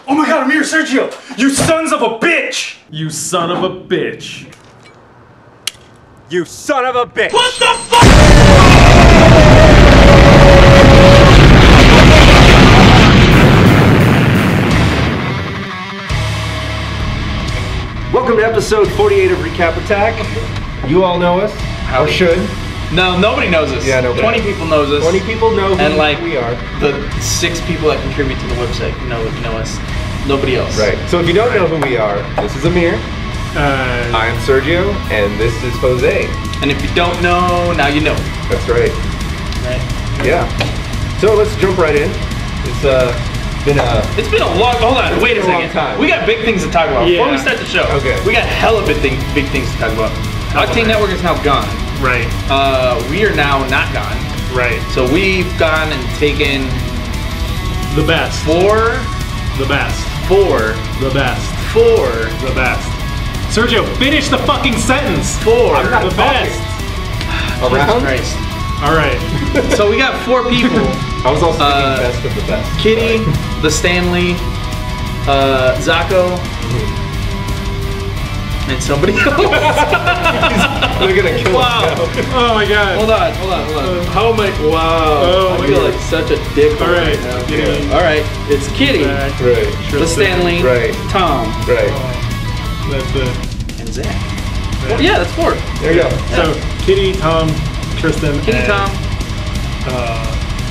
Oh my god, I'm here, Sergio! You sons of a bitch! You son of a bitch. You son of a bitch! What the fuck? Welcome to episode 48 of Recap Attack. You all know us, or should. No, nobody knows us. Yeah, nobody. 20 people knows us. 20 people know and like who we are. The 6 people that contribute to the website know us. Nobody else. Right. So if you don't know who we are, this is Amir. I'm Sergio, and this is Jose. And if you don't know, now you know. That's right. Right. Yeah. So let's jump right in. It's been a long. Hold on. Wait a second. Time. We got big things to talk about before we start the show. Okay. We got hella big things to talk about. Octane Network is now gone. Right. We are now not gone. Right. So we've gone and taken the best. The best. The best. The best. Sergio, finish the fucking sentence. I'm not the best. Around? Christ. All right. So we got 4 people. I was also thinking best of the best. Kitty, the Stanley, Zacho, and somebody else. They're gonna kill us now. Oh my god. Hold on. How am I? Wow. Oh, I feel like such a dick. All right. Now. Yeah. All right. It's Kitty, Right. the Stanley, Right. Tom, Right. That's it. and Zach. Well, yeah, that's 4. There you go. So, Kitty, Tom, Tristan, Kitty, and, Tom,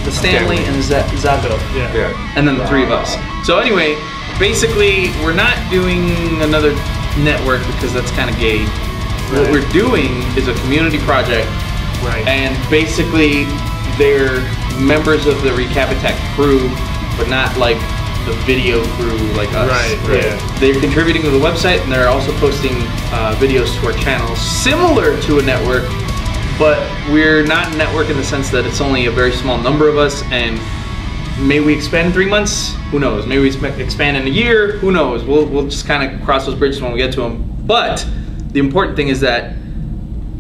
the Stanley, and Zacho. Yeah. And then the 3 of us. So anyway, basically, we're not doing another network because that's kind of gay. What we're doing is a community project, Right. and basically they're members of the Recap Attack crew, but not like the video crew like us. Right. Yeah. They're contributing to the website, and they're also posting videos to our channel, similar to a network, but we're not a network in the sense that it's only a very small number of us, and may we expand in 3 months? Who knows? Maybe we expand in a year? Who knows? We'll just kind of cross those bridges when we get to them. But the important thing is that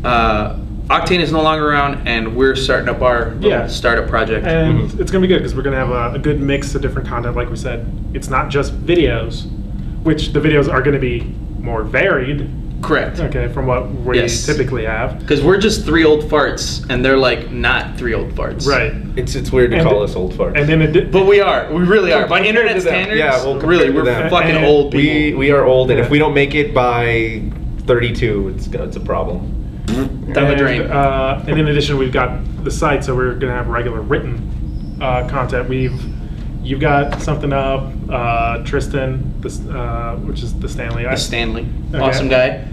Octane is no longer around, and we're starting up our startup project. And it's going to be good because we're going to have a good mix of different content. Like we said, it's not just videos, which the videos are going to be more varied. Correct. Okay, from what we typically have. Because we're just 3 old farts, and they're like not 3 old farts. Right. It's weird to call us old farts. And then but we are. We really are. By internet standards, really, we're fucking old people. We are old, and if we don't make it by 32, it's a problem. Down the drain. And in addition, we've got the site, so we're going to have regular written content. You've got something up, Tristan, which is the Stanley. The Stanley, Okay. awesome guy.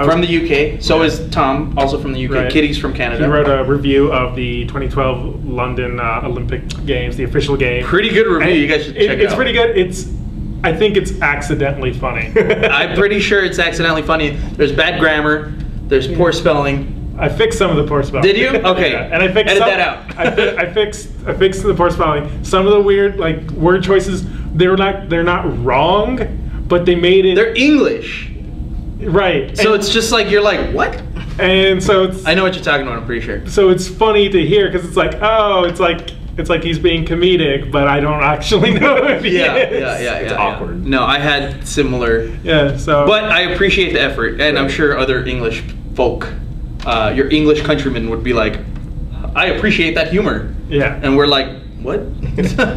From the UK. So is Tom, also from the UK. Right. Kitty's from Canada. He wrote a review of the 2012 London Olympic Games, the official game. Pretty good review. And you guys should check it out. It's pretty good. I think it's accidentally funny. I'm pretty sure it's accidentally funny. There's bad grammar. There's poor spelling. I fixed some of the poor spelling. Did you? Okay. Yeah. And I fixed Edit some, that out. I fixed the poor spelling. Some of the weird word choices, they're not wrong, but they made it. They're English. Right. So it's just like you're like, what? And so it's. I know what you're talking about. I'm pretty sure. So it's funny to hear because it's like, oh, it's like he's being comedic, but I don't actually know if he is. Yeah. It's awkward. No, I had similar. Yeah. So. But I appreciate the effort, and I'm sure other English folk, your English countrymen would be like, I appreciate that humor. Yeah. And we're like, what?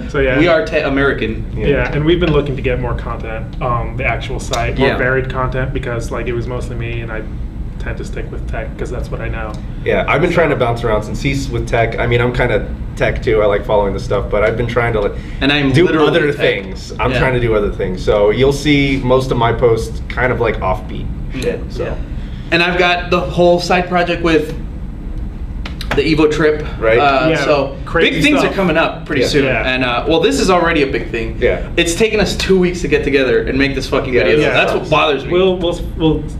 So yeah. We are American. Yeah, and we've been looking to get more content on the actual site, more varied content, because it was mostly me, and I tend to stick with tech because that's what I know. Yeah, I've been trying to bounce around since he's with tech. I mean, I'm kind of tech too. I like following the stuff, but I've been trying to do other things. I'm trying to do other things. So you'll see most of my posts kind of like offbeat shit. So. Yeah. And I've got the whole side project with the Evo trip. Right. So big things are coming up pretty soon. Yeah. And well, this is already a big thing. Yeah. It's taken us 2 weeks to get together and make this fucking video. Yeah. That's what bothers me. We'll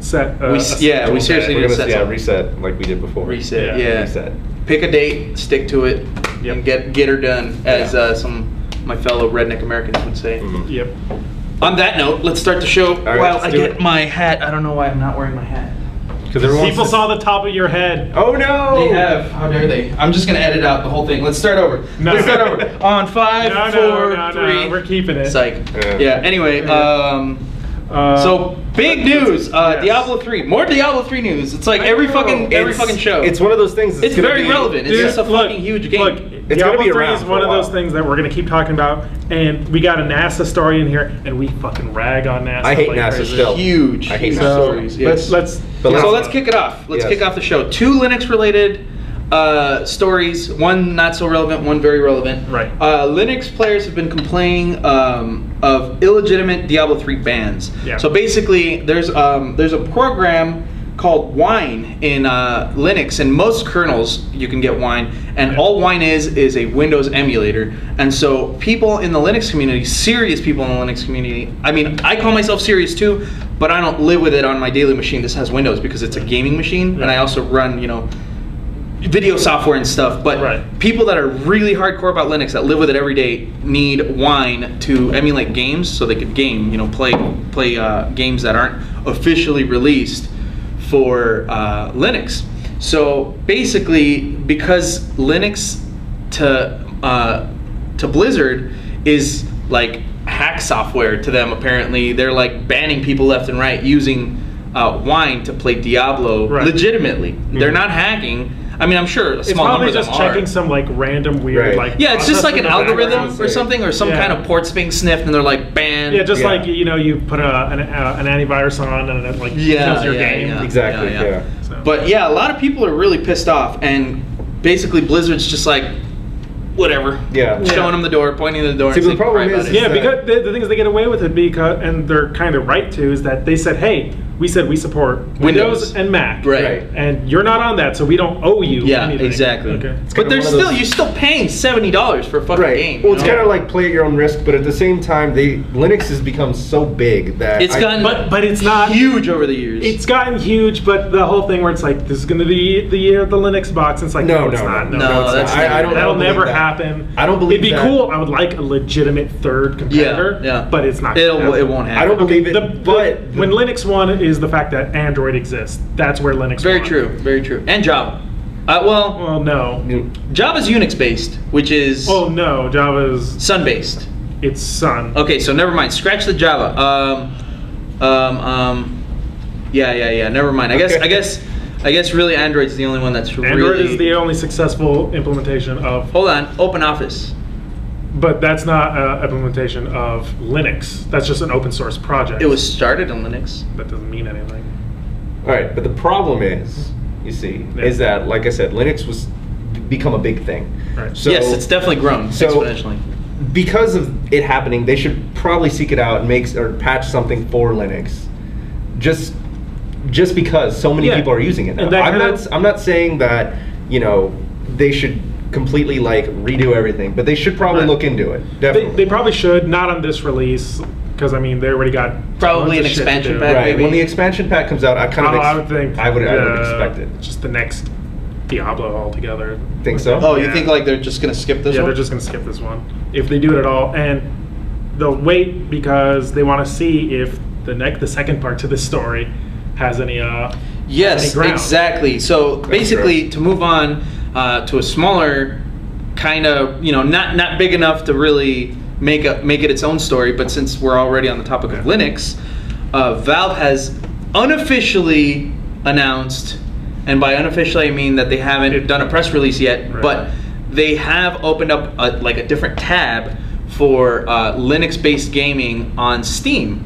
set. We seriously We're need to gonna set reset like we did before. Reset. Yeah. Reset. Pick a date, stick to it, and get her done, as some of my fellow redneck Americans would say. Mm-hmm. Yep. On that note, let's start the show. right, While let's I do get it. my hat, I don't know why I'm not wearing my hat. Because everyone People saw the top of your head. Oh no! They have. How dare they? I'm just gonna edit out the whole thing. Let's start over. No. Let's start over. On 5, 4, 3. We're keeping it. Psych. Yeah. Yeah. Anyway, so big news. yes. Diablo 3. More Diablo 3 news. It's like every fucking show. It's one of those things. It's very relevant. It's just a fucking huge game. Look, It's Diablo gonna be 3 around is for one a of those while. things that we're going to keep talking about, and we got a NASA story in here, and we fucking rag on NASA. I hate like NASA crazy. still. Huge. I hate huge NASA. stories. Yes. Let's So let's kick it off. Let's Yes. kick off the show. 2 Linux-related stories. One not so relevant. One very relevant. Right. Linux players have been complaining of illegitimate Diablo 3 bans. Yeah. So basically, there's a program called Wine in Linux, and most kernels you can get Wine, and all Wine is a Windows emulator. And so people in the Linux community, serious people in the Linux community, I mean, I call myself serious too, but I don't live with it on my daily machine. This has Windows because it's a gaming machine, and I also run, video software and stuff. But people that are really hardcore about Linux, that live with it every day, need Wine to emulate games so they could game, play games that aren't officially released for Linux. So basically, because Linux to Blizzard is like hack software to them, apparently they're like banning people left and right using Wine to play Diablo legitimately. They're not hacking. I mean, I'm sure a small number of them just checking some like random weird yeah, it's just like an algorithm background. or something, or some kind of ports being sniffed, and they're like banned. Yeah, just like you put an antivirus on and it like kills your game. Yeah. Exactly. Yeah. So. But yeah, a lot of people are really pissed off, and basically Blizzard's just like, whatever. Yeah. Showing them the door, pointing to the door. See, and the saying, problem "Cry is- about it." Yeah, because the thing is they get away with it because, and they're kind of right to, is that they said, hey, we said we support Windows and Mac. Right. And you're not on that, so we don't owe you anything. Exactly. Okay. But there's still, you're still paying $70 for a fucking game. Well, it's kind of like play at your own risk, but at the same time, Linux has become so big that it's gotten but it's not huge over the years. It's gotten huge, but the whole thing where it's like, this is going to be the year of the Linux box, and it's like, no, it's not. No, it's that's not. I don't. That'll believe never that. happen. I don't believe it'd be that. cool. I would like a legitimate third competitor. Yeah. But it's not. It won't happen. I don't believe it. But when Linux won is the fact that Android exists. That's where Linux. Very won. true. Very true. And Java. Well, no. Java's Unix based, which is Oh no, Java's Sun based. It's Sun. Okay, so never mind. Scratch the Java. Yeah. Never mind. I guess really Android's the only one that's Android really. is the only successful implementation of. Hold on. OpenOffice. But that's not an implementation of Linux. That's just an open source project. It was started on Linux. That doesn't mean anything. All right, but the problem is, is that, like I said, Linux was become a big thing. Right. So, Yes, it's definitely grown exponentially. Because of it happening, they should probably seek it out and make or patch something for Linux. Just because so many people are using it now. And that I'm not saying that they should completely like redo everything, but they should probably look into it. Definitely. They probably should, not on this release, because I mean they already got Probably tons an of shit to expansion do. pack. Right. maybe. When the expansion pack comes out, I would think I would expect it. Just the next Diablo altogether. Think so? Oh, you Yeah. think like they're just gonna skip this Yeah, one? they're just gonna skip this one if they do it at all, and they'll wait because they want to see if the second part to this story has any Yes, any ground. exactly. So basically, to move on to a smaller kind of, not big enough to really make it its own story, but since we're already on the topic of Linux, Valve has unofficially announced, and by unofficially I mean that they haven't done a press release yet, but they have opened up a different tab for Linux-based gaming on Steam.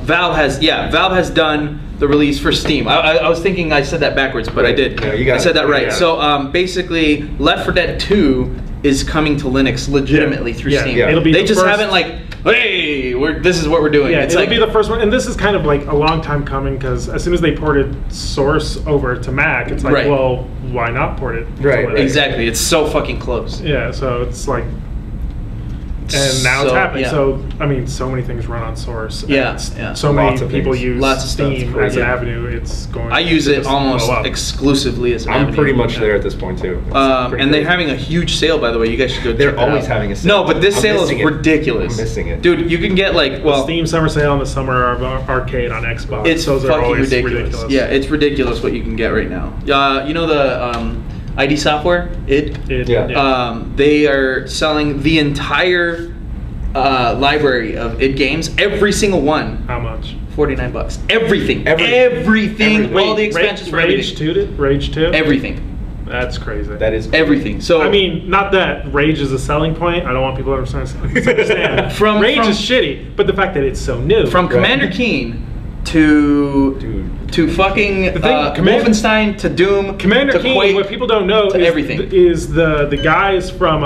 Valve has done the release for Steam. I was thinking I said that backwards, but I did. No, you got I said it. that right. Yeah. So basically, Left 4 Dead 2 is coming to Linux legitimately through Steam. Yeah. It'll be They the just first- haven't hey, this is what we're doing. Yeah, It's it'll like be the first one, and this is kind of like a long time coming because as soon as they ported Source over to Mac, it's like, Right. well, why not port it? to Right, Linux? right. exactly. It's so fucking close. Yeah, so it's like And now it's So, happening. yeah. So I mean, so many things run on Source. and Yeah, it's- yeah. So Lots many of people things. use Lots of stuff. Steam as an Yeah. avenue. It's going. I use to it just almost blow up. exclusively as an I'm avenue. pretty much there at this point too. It's pretty And they're great. having a huge sale, by the way. You guys should go. They're check it always out. having a sale. No, but this I'm sale is missing it. ridiculous. I'm missing it. Dude. You can get like Steam Summer Sale in the summer arcade on Xbox. It's Those are fucking always ridiculous. Yeah, it's ridiculous what you can get right now. You know the ID software, Yeah. they are selling the entire library of id games, every single one. How much? $49. Everything. Everything. All the expansions for Rage everything. 2? Rage 2? Everything. That's crazy. That is Everything. So I mean, not that Rage is a selling point. I don't want people to understand. From- Rage from- is shitty, but the fact that it's so new. from Right. Commander Keen to fucking The thing- Commander- Wolfenstein to Doom Commander to Keen, Quake, what people don't know to is, everything. is the guys from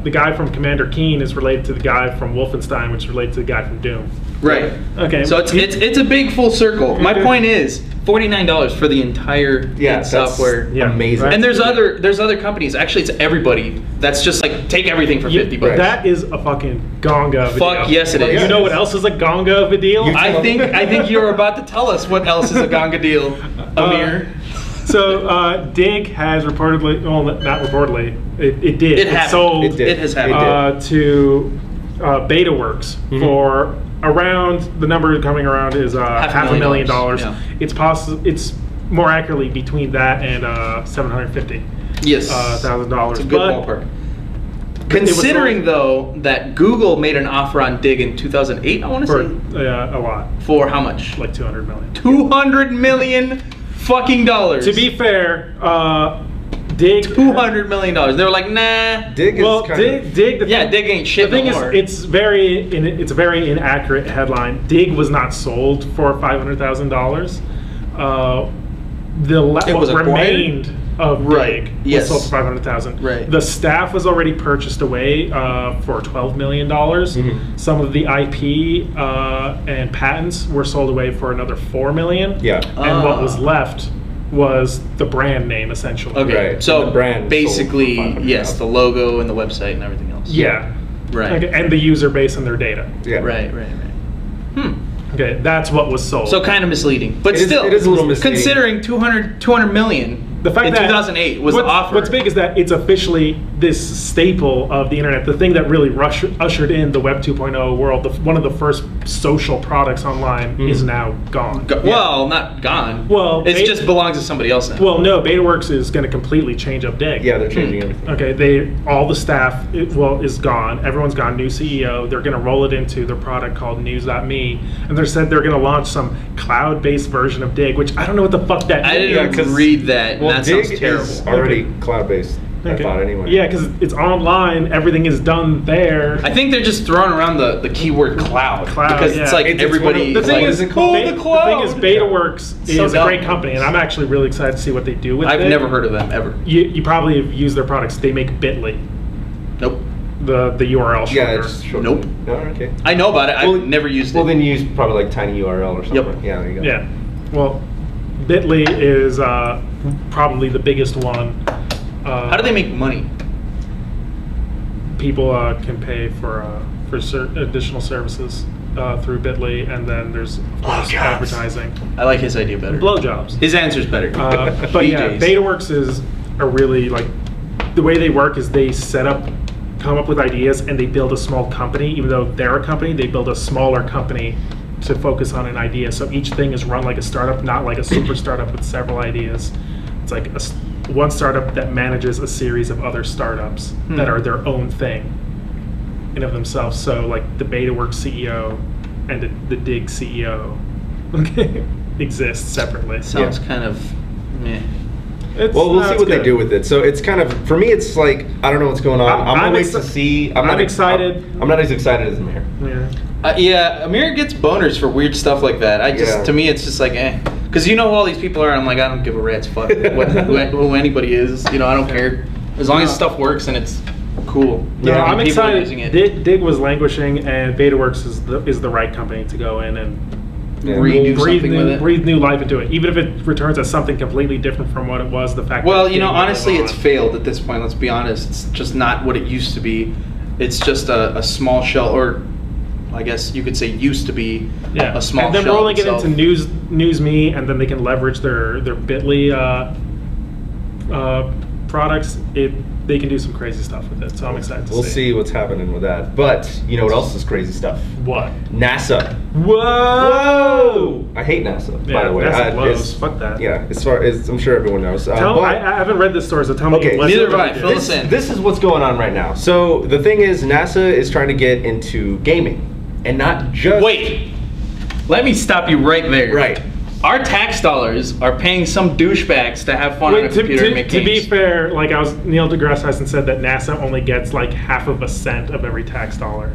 the guy from Commander Keen is related to the guy from Wolfenstein, which is related to the guy from Doom. Right. Okay. So it's a big full circle. My Okay. point is $49 for the entire Yeah, id that's software. Yeah, amazing. right. And there's other companies. Actually, it's everybody. That's just like take everything for $50. That is a fucking gonga of a Fuck deal. yes, it is. You know what else is a gonga of a deal? You- I think you're about to tell us what else is a gonga deal, Amir. So Digg has reportedly, well, not reportedly, it did. It happened. sold It did. It has happened. to BetaWorks for around, the number coming around is $500,000. Yeah. It's more accurately between that and $750,000. Yes. $1,000. It's a good ballpark. Considering though that Google made an offer on Digg in 2008, I want to For say a lot, for how much? like $200 million. 200 million fucking dollars. To be fair, Digg. $200 million. They were like, nah. Dig is Well, kind of... Digg. Dig ain't shit The thing no more. is, it's a very inaccurate headline. Digg was not sold for $500,000. It was What acquired? remained of Right. Digg Yes. was sold for $500,000. Right. The staff was already purchased away for $12 million. Mhm. Some of the IP and patents were sold away for another $4 million. Yeah. And what was left was the brand name, essentially. Okay, Right. so The brand basically, sold for $500,000. yes, the logo and the website and everything else. Yeah. Right. Okay, and the user base and their data. Yeah. Right. Okay, that's what was sold. So kind of misleading, but It is- still, it is a little misleading. Considering 200 million the fact in that 2008 was offered. What's big is that it's officially this staple of the internet, the thing that really ushered in the Web 2.0 world. One of the first social products online is now gone. Well, not gone. Well, it just belongs to somebody else now. Well, no, BetaWorks is going to completely change up Digg. Yeah, they're changing everything. Okay, all the staff is gone. Everyone's gone. New CEO. They're going to roll it into their product called News.me, and they said they're going to launch some cloud-based version of Digg, which I don't know what the fuck that I means. didn't 'cause- read that. Well, and that Dig sounds terrible. is already cloud-based, I Okay. thought, anyway. Yeah, because it's online. Everything is done there. I think they're just throwing around the keyword cloud, Cloud, because yeah. it's like It's everybody. The thing like, is, it called? Ba- the cloud. The thing is, BetaWorks So is a dumb. great company, and I'm actually really excited to see what they do with it. I've never heard of them ever. You probably have used their products. They make Bitly, Nope. the URL shortener. Yeah, it's short. Nope. No, okay. I know about it. Well, I've never used Well, it. then you use probably like tiny URL or something. Yep. Yeah, there you go. Yeah. Well, Bitly is probably the biggest one. How do they make money? People can pay for additional services through Bitly, and then there's of course advertising, I like his idea better. blowjobs. His answer's better. But yeah, BJ's. BetaWorks is a really the way they work is they come up with ideas, and they build a small company. Even though they're a company, they build a smaller company to focus on an idea. So each thing is run like a startup, not like a super startup with several ideas. It's like one startup that manages a series of other startups that are their own thing in of themselves. So like the BetaWorks CEO and the Digg CEO exist separately. Sounds kind of meh. Well, we'll see what they do with it. So it's kind of, for me, it's like, I don't know what's going on. I'm gonna wait to see. I'm excited. I'm not as excited as Amir. Yeah. Yeah, Amir gets boners for weird stuff like that. To me, it's just like, eh. Because you know who all these people are, and I'm like, I don't give a rat's fuck who anybody is. You know, I don't care. As long as stuff works and it's cool. No, You know, I'm people are excited. using it. Digg was languishing, and BetaWorks is the right company to go in and Redo something with it. breathe new life into it. Even if it returns as something completely different from what it was, the fact Well, that you know, Digg will honestly, live it's on. failed at this point. Let's be honest. It's just not what it used to be. It's just a small shell, or I guess you could say used to be a small and then shell. rolling it into News Me, and then they can leverage their Bitly products. They can do some crazy stuff with it, so I'm excited to see. We'll see what's happening with that. But you know what else is crazy stuff? What? NASA. Whoa! I hate NASA, Yeah, by the way. NASA blows. Fuck that. Yeah, as far as I'm sure everyone knows. I haven't read this story, so tell me. Okay, neither have I. Fill us in. This is what's going on right now. So the thing is, NASA is trying to get into gaming, and not just. Wait, let me stop you right there. Right. Our tax dollars are paying some douchebags to have fun on a computer and make to games. be fair, like Neil deGrasse Tyson said that NASA only gets like 1/2 cent of every tax dollar.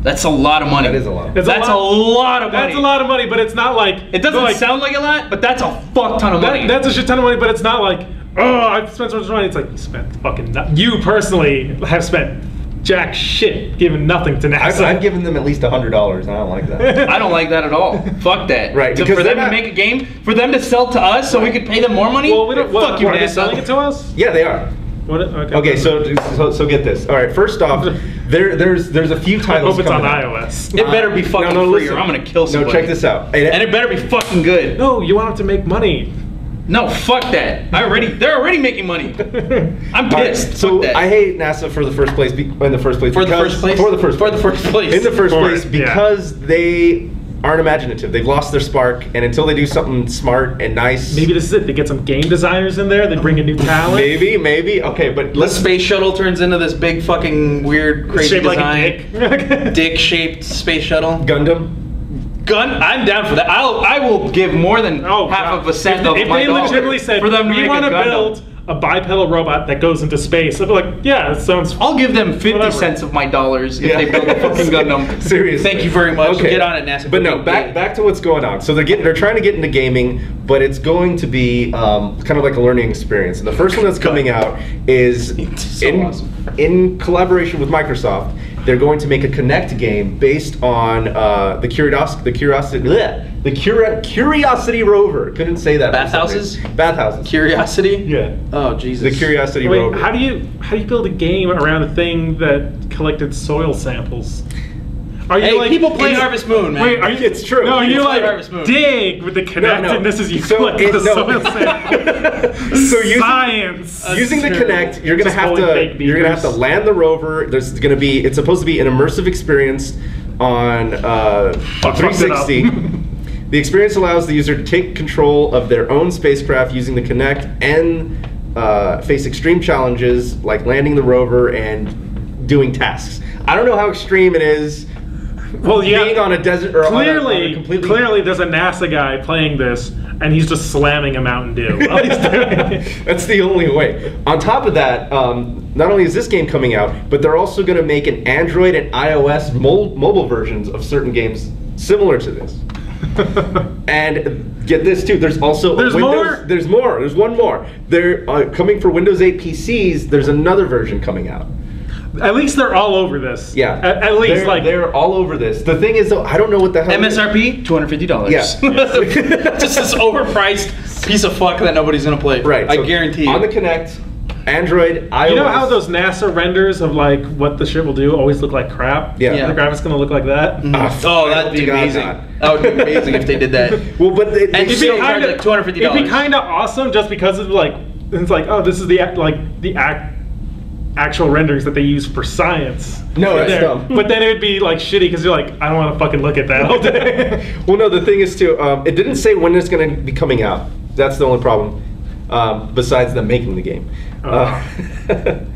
That's a lot of money. That is a lot. That's a lot of money. That's a lot of money, but it's not like It doesn't sound like a lot, but that's a fuck ton of money. That's a shit ton of money, but it's not like, oh, I've spent so much money. It's like you spent fucking. You personally have spent jack shit, giving nothing to NASA. I've given them at least $100, and I don't like that. I don't like that at all. Fuck that. Right, For because them they're to not- make a game, for them to sell to us so we could pay them more money? Well, we don't. Fuck you, Are they NASA. selling it to us? Yeah, they are. What? Okay, so get this. All right, first off, there's a few I titles. hope it's on coming out. iOS. It better be fucking free listen. or I'm gonna kill somebody. No, check this out. And it better be fucking good. No, you want them to make money. No, fuck that. They're already making money. I'm All right, pissed. so Fuck that. I hate NASA for the first place. For the first place? In the first place. Because they aren't imaginative. They've lost their spark, and until they do something smart and nice. Maybe this is it. They get some game designers in there. They bring in new talent. Maybe. Okay, but The space shuttle turns into this big fucking weird crazy Shaped like design. a dick. Dick-shaped space shuttle. Gundam. I'm down for that. I will give more than half of a cent of if my they dollar legitimately said, for them to we make want a to Gundam. build a bipedal robot that goes into space, I'd be like, yeah, that sounds. I'll give them 50 Whatever. cents of my dollars if Yeah. they build a fucking Gundam. Seriously. Thank you very much. Okay. Get on it, NASA. But no, back to what's going on. So they're trying to get into gaming, but it's going to be kind of like a learning experience. And the first one that's coming out is So awesome. in collaboration with Microsoft. They're going to make a Kinect game based on the Curiosity rover. Couldn't say that. Bathhouses? Bathhouses. Curiosity? Yeah. Oh, Jesus. The Curiosity Wait, rover. how do you build a game around a thing that collected soil samples? Are you Hey, people play Harvest Moon, man. Wait, are you? It's true. No, People you're play like Harvest Moon. Dig with the Kinect, No. and this is you So collecting the no. soil sample. So using- Science. Using the Kinect, you're gonna Just have holding to fake beakers. land the rover. It's supposed to be an immersive experience on Fucked it up. 360. The experience allows the user to take control of their own spacecraft using the Kinect and face extreme challenges like landing the rover and doing tasks. I don't know how extreme it is. Well, yeah. Being on a desert or on a completely. Clearly, there's a NASA guy playing this, and he's just slamming a Mountain Dew while he's doing it. That's the only way. On top of that, not only is this game coming out, but they're also going to make an Android and iOS mobile versions of certain games similar to this. And get this too. There's also There's more? There's more. There's one more. They're coming for Windows 8 PCs. There's another version coming out. At least they're all over this. Yeah. At least they're all over this. The thing is though, I don't know what the hell. MSRP $250. Yeah. Just this overpriced piece of fuck that nobody's gonna play. Right. I so guarantee. On the Kinect, Android, iOS. You know how those NASA renders of like what the shit will do always look like crap? Yeah. Yeah. The graphics gonna look like that. Oh, that'd be amazing. That would be amazing if they did that. Well, but they And It'd still be charge kind like $250. of. It'd be kind of awesome just because of like it's like oh this is the actual renderings that they use for science. No, that's There. dumb. But then it would be like shitty because you're like I don't want to fucking look at that all day. Well, no, the thing is too, it didn't say when it's going to be coming out. That's the only problem, besides them making the game.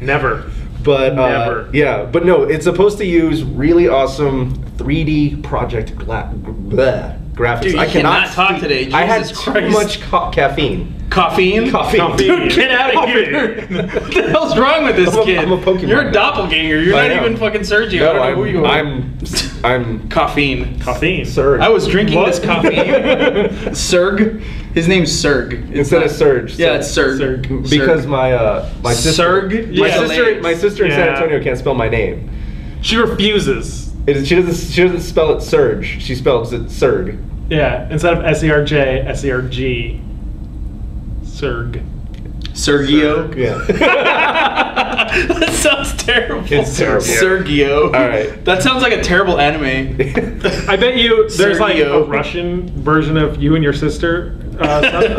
Never. But Never. yeah, but no, it's supposed to use really awesome 3D project graphics. Dude, you I cannot talk speak. today. I had Jesus too Christ. much caffeine. Coffee? Coffee. Dude, get out of here. What the hell's wrong with this kid? I'm a Pokemon You're a guy. doppelganger. You're I not know. even fucking Sergio. I No, don't know who you are. I'm Caffeine. Caffeine. Surge. I was drinking What? this coffee. Serg? His name's Serg. It's Instead not- of Surge. Yeah, it's Serg. Serg. Because my sister, Serg? my Yeah. sister in San Yeah. Antonio can't spell my name. She refuses. She doesn't spell it Surge. She spells it Serg. Yeah, instead of S-E-R-J, S-E-R-G. Serg. Sergio. Yeah. That sounds terrible. It's terrible. Sergio. All right. That sounds like a terrible anime. I bet you there's like a Sergio. Russian version of you and your sister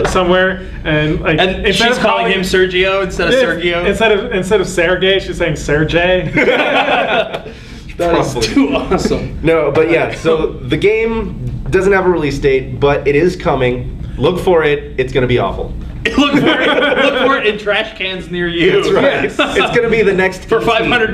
somewhere, and like And instead she's of calling him Sergio instead of Sergio. Instead of Sergey, she's saying Sergey. That is Probably. too awesome. No, but yeah, so the game doesn't have a release date, but it is coming. Look for it. It's going to be awful. Look for it in trash cans near you. That's right. It's going to be the next For $500,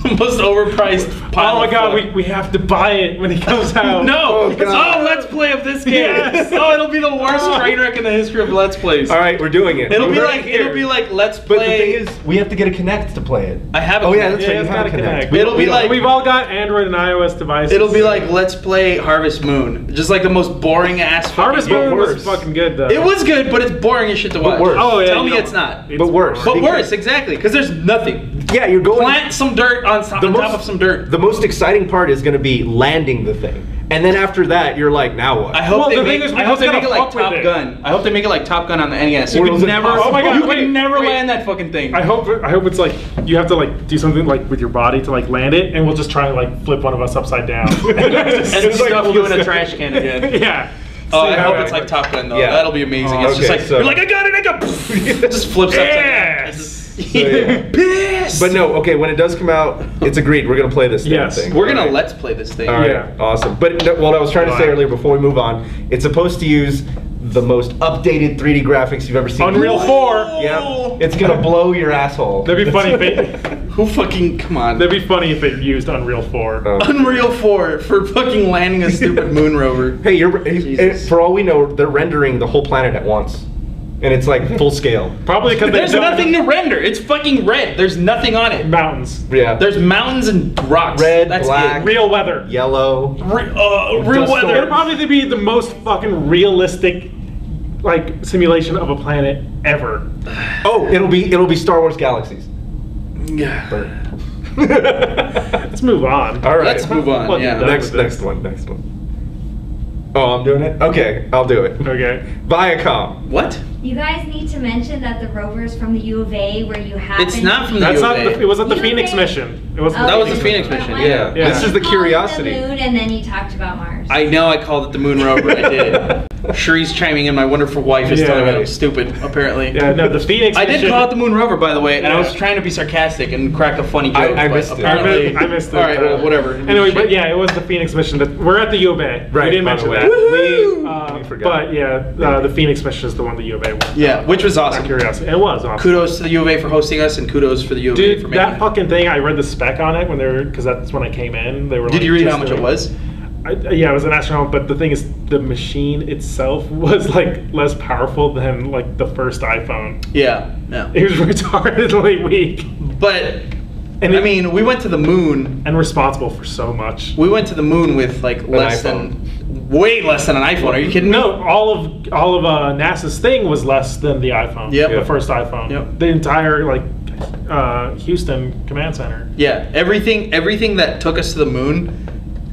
the most overpriced pile. Oh my of god, fuck. we have to buy it when it comes out. No! Oh, God. Let's play of this game. Yes. Oh, it'll be the worst train wreck in the history of Let's Plays. All right, we're doing it. It'll We're be right like here. Let's But the play. thing is, we have to get a Kinect to play it. I have a Oh yeah, Kinect. that's right. You it's have a gotta Kinect. connect. It'll be like- we've all got Android and iOS devices. It'll be like Let's Play Harvest Moon. Just like the most boring ass fucking Harvest game. Moon worse. was fucking good though. It was good, but it's boring as shit to watch. worse. Oh yeah. Tell me no, it's not. But worse. But Because- worse, exactly, because there's nothing. Yeah, you're going. Plant some dirt on top of some dirt. The most exciting part is going to be landing the thing, and then after that, you're like, now what? I hope Well, they the make, thing is, we I hope just they make gotta it like fuck with Top it. Gun. I hope they make it like Top Gun on the NES. You Or can was it never, possible? Oh my God, you wait, can never wait. land that fucking thing. I hope it's like you have to like do something like with your body to like land it, and we'll just try to like flip one of us upside down and stuff you in a trash can again. Yeah. Oh, I See hope how- it's like Top Gun though. Yeah. That'll be amazing. Oh, It's just okay, like so- you're like, I got it, it just flips upside down. Yes. yeah. Pissed. But no, okay, when it does come out, it's agreed. We're going to play this damn Yes. thing. We're gonna All right. Let's Play this thing. All right, Yeah. awesome. But no, what I was trying to say Wow. earlier before we move on, it's supposed to use the most updated 3D graphics you've ever seen. Unreal 4. Yep. It's going to blow your asshole. That'd be funny if it. Who fucking come on? That'd be funny if it used Unreal 4. Oh. Unreal 4 for fucking landing a stupid moon rover. Hey, Jesus. for all we know, they're rendering the whole planet at once. And it's like full scale. Probably because There's nothing to render. It's fucking red. There's nothing on it. mountains. Yeah. There's mountains and rocks. Red, That's black. it. Real weather. Yellow. Real Dust weather. It'll probably be the most fucking realistic like simulation of a planet ever. Oh, it'll be Star Wars Galaxies. Yeah. Let's move on. All right. Let's move on. Well, Yeah. done Next with this. next one. Oh, I'm doing it? Okay, I'll do it. Okay. Via-CUM. What? You guys need to mention that the rover's from the U of A, where you have. It's not from the That's U not. of A. It wasn't the You Phoenix think- mission. It wasn't. Oh, That was you the Phoenix went mission, one? yeah. Yeah. This is the You called it curiosity. The moon, and then you talked about Mars. I know I called it the moon rover. I did. Shree's chiming in. My wonderful wife is Yeah. telling me I'm stupid. Apparently. Yeah. No, the Phoenix. I did mission, call it the moon rover, by the way, and I was Yeah. trying to be sarcastic and crack a funny joke. I but missed it. apparently, I missed it. All right, well, whatever. Anyway, but yeah, it was the Phoenix mission. That we're at the U of A. Right, We didn't by mention the way. that. We forgot. But yeah, the Phoenix mission is the one the U of A won. Yeah, which was Out of awesome. curiosity, it was awesome. Kudos to the U of A for hosting us, and kudos for the U of A Dude, for making that it. fucking thing, I read the spec on it when they were, because that's when I came in. They were. Did like, you read just how much it doing- was? Yeah, it was an astronaut, but the thing is, the machine itself was like less powerful than like the first iPhone. Yeah, yeah. It was retardedly weak But And I it- mean, we went to the moon. and responsible for so much. We went to the moon with like less than, way less than an iPhone. Are you kidding me? No, all of NASA's thing was less than the iPhone. Yep. The first iPhone. Yep. The entire like Houston command center. Yeah, everything that took us to the moon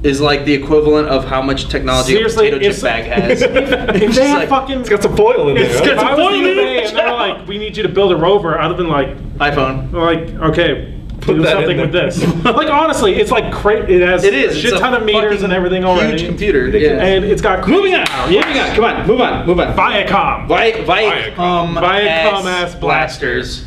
is like the equivalent of how much technology Seriously, a potato if- chip bag has. If It's they just had like, fucking It's got some foil in there. It's huh? got if some I was foil the in UVA it. and they're like, we need you to build a rover, I'd have been like, iPhone. okay, Put do that something in with there. this. Like honestly, it's like it has It is. a shit It's ton of meters fucking and everything already. Huge computer. Ridiculous. Yeah. And it's got Moving on. power. Moving on. Come on. Move on. Move on. Via-CUM. Via-CUM-ASS blasters.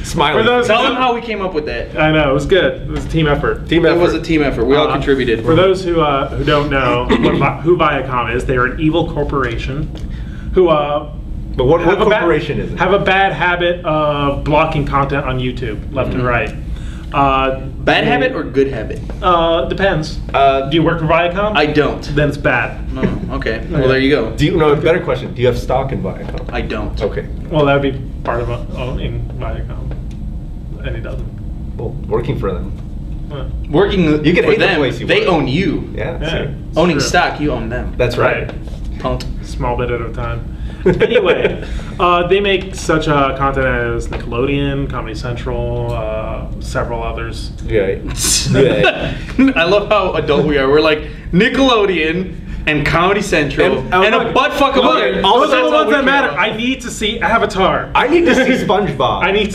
Smiling. For those Tell them how we came up with that. I know it was good. It was a team effort. Team It effort. was a team effort. We all contributed. For those who don't know who Via-CUM is, they are an evil corporation who But what have a bad- corporation is it? have a bad habit of blocking content on YouTube left and right. Bad habit or good habit? Depends. Uh, Do you work for Via-CUM? I don't. Then it's bad. No. Okay. Well, there you go. Do you know? Better question. Do you have stock in Via-CUM? I don't. Okay. Well, that would be part of owning Via-CUM, and he doesn't. Well, working for them. Working You can for hate the them, place you they work. own you. Yeah. Yeah. see? It's Owning true. stock, you own them. That's right. Punk. Small bit at a time. Anyway, they make such content as Nickelodeon, Comedy Central, several others. Yeah. Yeah. I love how adult we are. We're like Nickelodeon, and Comedy Central and a butt fuck of other. Those are the ones that matter. I need to see Avatar. I need to see SpongeBob. I need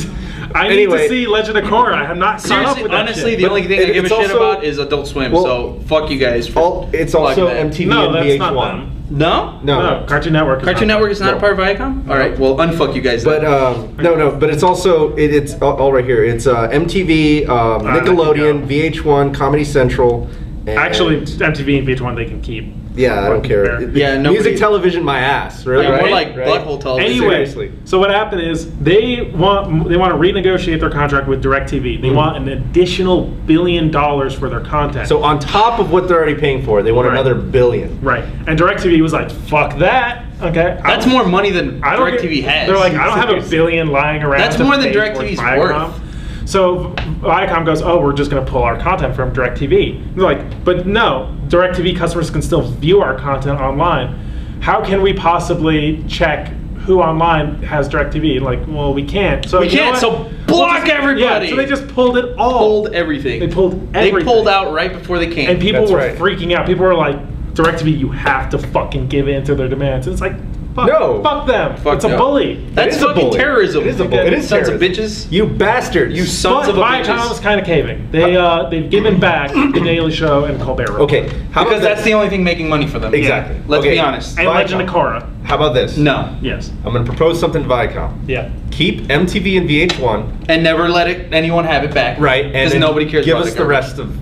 to see Legend of Korra. I have not caught up with that honestly, shit. the only thing I give a shit also- about is Adult Swim. Well, so fuck you guys. It's also that. MTV No, and that's VH1. not them. No? No, Cartoon Network. Cartoon Network is not a part of Viacom? All right, well, unfuck you guys. But no, but it's also it's all right here. It's MTV, Nickelodeon, VH1, Comedy Central. And Actually, MTV and VH1 they can keep. yeah, I don't care. Yeah, nobody- Music television, my ass. Really, Yeah, right? more like Right? butthole television. Anyway, Seriously. so what happened is they want to renegotiate their contract with DirecTV. They want an additional $1 billion for their content. So on top of what they're already paying for, they want Right. another $1 billion. right, and DirecTV was like, "Fuck that." Okay, That's more money than I don't DirecTV get- has. They're like, I don't have $1 billion lying around. That's to more than pay towards DirecTV's Viacom." worth. So Viacom goes, oh, we're just going to pull our content from DirecTV. They're like, but no, DirecTV customers can still view our content online. How can we possibly check who online has DirecTV? Like, well, we can't. So We you know can't, what? so block everybody. Yeah, so they just pulled it all. Pulled everything. They pulled everything. They pulled out right before they came. And people That's were right. freaking out. People were like, DirecTV, you have to fucking give in to their demands. And it's like, fuck, No. fuck them. Fuck it's a no. bully. That's It is a fucking bully. terrorism. It is a bully. It is Sons of terrorism. bitches. You bastards. You sons But of a Viacom's bitches. kind of caving. They've given back The Daily Show and Colbert Report. Okay, how Because about that's the only thing making money for them. Exactly. Let's Okay. be honest. And Viacom. Legend of Korra. How about this? No. Yes. I'm going to propose something to Viacom. Yeah. Keep MTV and VH1, And never let anyone have it back. right? And Because then nobody cares give about us it. the rest of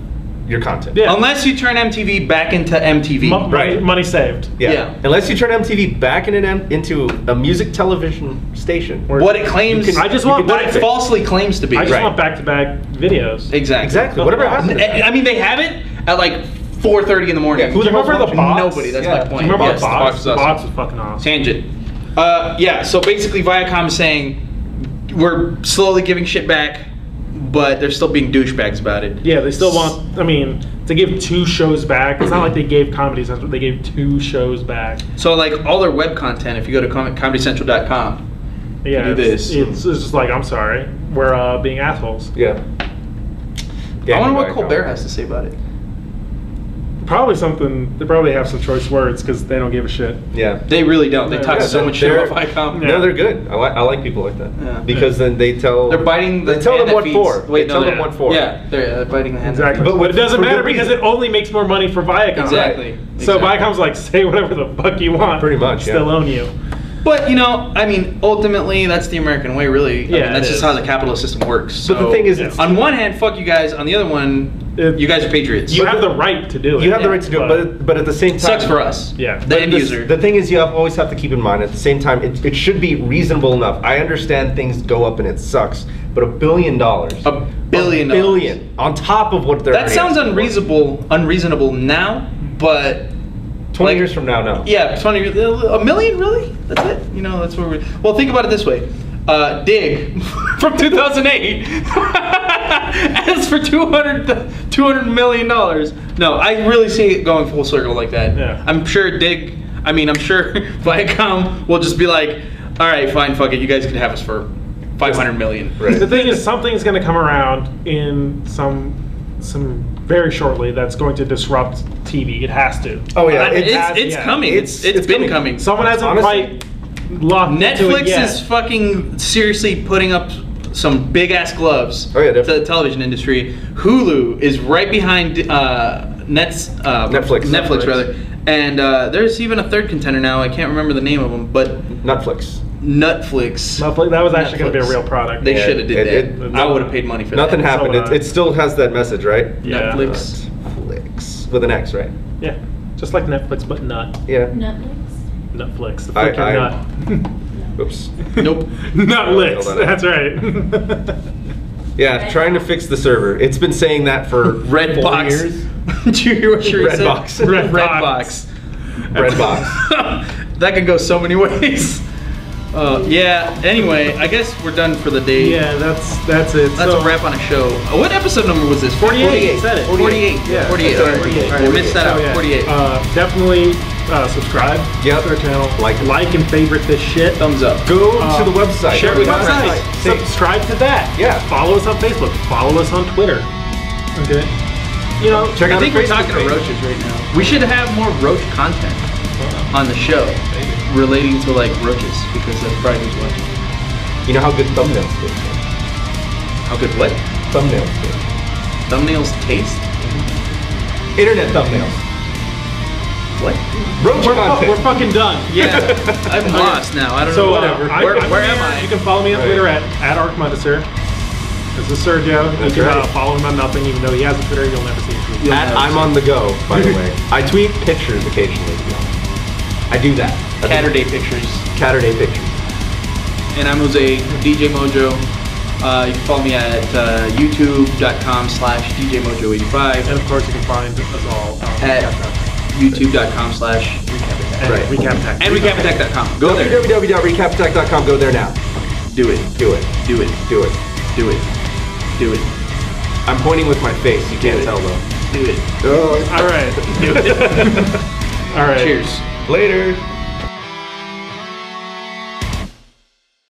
your content. Yeah. Unless you turn MTV back into MTV. Right. Money saved. Yeah. Yeah. Unless you turn MTV back into a music television station. What it claims, You can- I just you want can what it benefit. falsely claims to be. I just Right. want back-to-back videos. Exactly. Exactly. Whatever happened. I mean, they have it at like 4:30 in the morning. Yeah, who Do you remember the box? Nobody. That's Yeah. my Do Do point. you remember Yes, the box? The awesome. box was fucking awesome. Tangent. Yeah. So basically, Viacom is saying we're slowly giving shit back, but they're still being douchebags about it. Yeah, they still want. I mean, to give 2 shows back. It's not like they gave Comedy Central. They gave 2 shows back. So like all their web content, if you go to comedycentral.com, Yeah. do this. It's just like, I'm sorry, we're being assholes. Yeah. I wonder what Viacom. Colbert has to say about it. Probably something. They probably have some choice words because they don't give a shit. Yeah. They really don't. They Yeah, talk yeah, so much shit they're- about Viacom. Yeah. No, they're good. I like people like that. Yeah. Because then they tell. They're biting the They tell hand them that what feeds. for. Wait, They tell no, them what for. Yeah, they're biting the hand. that Exactly. feeds. But it doesn't for matter good because reason. it only makes more money for Viacom. Exactly. So Exactly. Viacom's like, say whatever the fuck you want. Pretty much, yeah. Still own you. But you know, I mean, ultimately, that's the American way, really. I Yeah, mean, that's it just is. how the capitalist system works. But the So, thing is, yeah. it's, on one hand, fuck you guys. On the other one, It- you guys are patriots. You have the right to do it. you have the right to do it, but at the same time, Sucks for us. Yeah. The end user. The thing is, you always have to keep in mind, at the same time, it should be reasonable enough. I understand things go up and it sucks, but $1 billion. $1 billion. $1 billion on top of what they're That already sounds asking for. unreasonable now, but 20 like- years from now, no. yeah, 20 years, $1 million, really? That's it? You know, that's where we. Well, think about it this way. Digg from 2008 as for $200 million. No, I really see it going full circle like that. Yeah. I'm sure I'm sure Viacom will just be like, all right, fine, fuck it, you guys can have us for $500 million. Right. The thing is, something's going to come around in some very shortly that's going to disrupt TV. It has to. Oh, yeah. It's coming. It's been coming. Someone hasn't Honestly, quite locked into it Netflix yet. is fucking seriously putting up some big ass gloves Oh, yeah, to the definitely. television industry. Hulu is right behind Netflix rather, and there's even a third contender now. I can't remember the name of them, but Netflix. Netflix. Netflix, that was actually going to be a Netflix. real product. They Yeah, should have did it- that. I would have paid money for Nothing that. happened. So, It still has that message, right? Yeah. Netflix. Netflix. With an X, right? Yeah, just like Netflix, but nut. Yeah. Netflix. Netflix, the I- freaking I- nut. Oops. Nope. Nutflix, Hold on. that's right. Yeah, trying to fix the server. It's been saying that for 4 Redbox. years. Did you hear what she said? Redbox. Redbox. Redbox. That could go so many ways. Yeah. Anyway, I guess we're done for the day. Yeah, that's it. That's So, a wrap on a show. What episode number was this? 48. Said it. 48. Yeah, 48. that's All right. 48. All right, I missed that So, out. yeah, 48. Definitely subscribe Yep. to our channel. Like and favorite this shit. Thumbs up. Go to the website. Share it with your Website. friends. Subscribe to that. Yeah. Follow us on Facebook. Follow us on Twitter. Okay. you know, Check I out think the we're talking to Facebook page. roaches right now. We should have more roach content on the show relating to like roaches because that's probably who's watching. You know how good thumbnails taste? How good what? Thumbnails taste. Thumbnails taste? Internet thumbnails. What? Roach content. We're fucking done. Yeah, I'm lost now. I don't So know. Whatever. Where am I? You can follow me on Twitter at @ArcMundicer. This is Sergio. That's You can right. follow him on nothing, even though he has a Twitter. You'll never see him tweet. I'm on the go, by the way. I tweet pictures occasionally, to be honest. I do that. Saturday pictures. Saturday pictures. And I'm Jose, DJ Mojo. You can follow me at youtube.com/DJMojo85 And of course, you can find us all at youtube.com/ Right. RecapTech. and recapattack.com. Go there. www.recapattack.com. Go there now. Do it. Do it. Do it. Do it. Do it. Do it. I'm pointing with my face. You can't tell though. Do it. Oh. All right. All right. Cheers. Later.